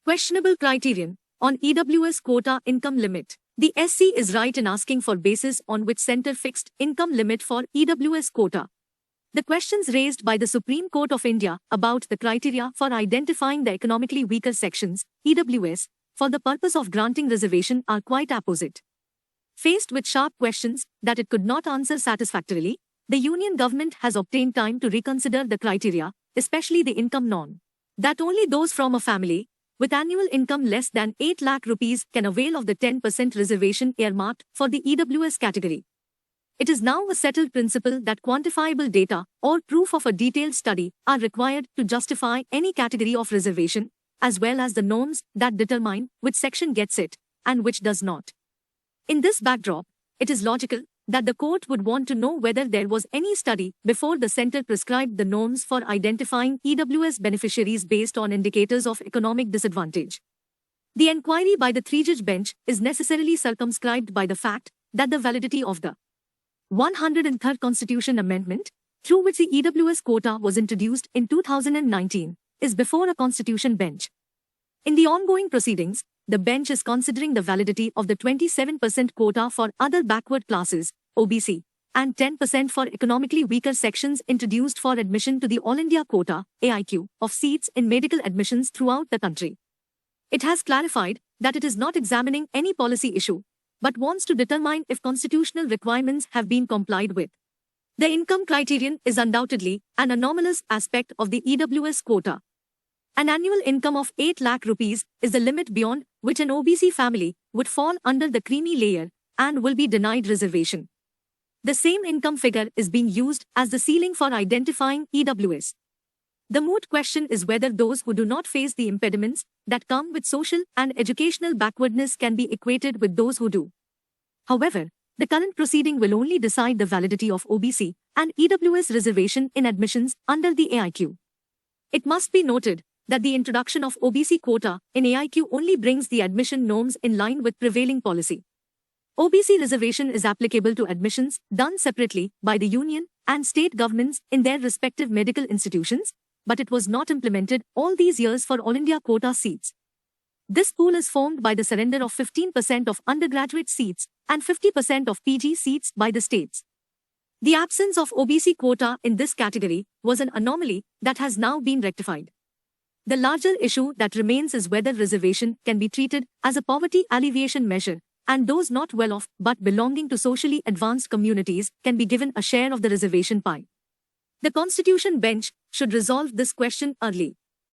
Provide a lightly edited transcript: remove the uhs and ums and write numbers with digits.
Questionable criterion on EWS quota income limit. The SC is right in asking for basis on which center fixed income limit for EWS quota. The questions raised by the Supreme Court of India about the criteria for identifying the economically weaker sections, EWS, for the purpose of granting reservation are quite opposite. Faced with sharp questions that it could not answer satisfactorily, the Union government has obtained time to reconsider the criteria, especially the income norm. That only those from a family with annual income less than 8 lakh rupees can avail of the 10% reservation earmarked for the EWS category. It is now a settled principle that quantifiable data or proof of a detailed study are required to justify any category of reservation, as well as the norms that determine which section gets it and which does not. In this backdrop, it is logical that the court would want to know whether there was any study before the center prescribed the norms for identifying EWS beneficiaries based on indicators of economic disadvantage. The inquiry by the three-judge bench is necessarily circumscribed by the fact that the validity of the 103rd Constitution Amendment, through which the EWS quota was introduced in 2019, is before a constitution bench. In the ongoing proceedings, the bench is considering the validity of the 27% quota for other backward classes, OBC, and 10% for economically weaker sections introduced for admission to the All India quota, AIQ, of seats in medical admissions throughout the country. It has clarified that it is not examining any policy issue, but wants to determine if constitutional requirements have been complied with. The income criterion is undoubtedly an anomalous aspect of the EWS quota. An annual income of 8 lakh rupees is the limit beyond which an OBC family would fall under the creamy layer and will be denied reservation. The same income figure is being used as the ceiling for identifying EWS. The moot question is whether those who do not face the impediments that come with social and educational backwardness can be equated with those who do. However, the current proceeding will only decide the validity of OBC and EWS reservation in admissions under the AIQ. It must be noted that the introduction of OBC quota in AIQ only brings the admission norms in line with prevailing policy. OBC reservation is applicable to admissions done separately by the union and state governments in their respective medical institutions, but it was not implemented all these years for All India quota seats. This pool is formed by the surrender of 15% of undergraduate seats and 50% of PG seats by the states. The absence of OBC quota in this category was an anomaly that has now been rectified. The larger issue that remains is whether reservation can be treated as a poverty alleviation measure, and those not well off but belonging to socially advanced communities can be given a share of the reservation pie. The Constitution bench should resolve this question early.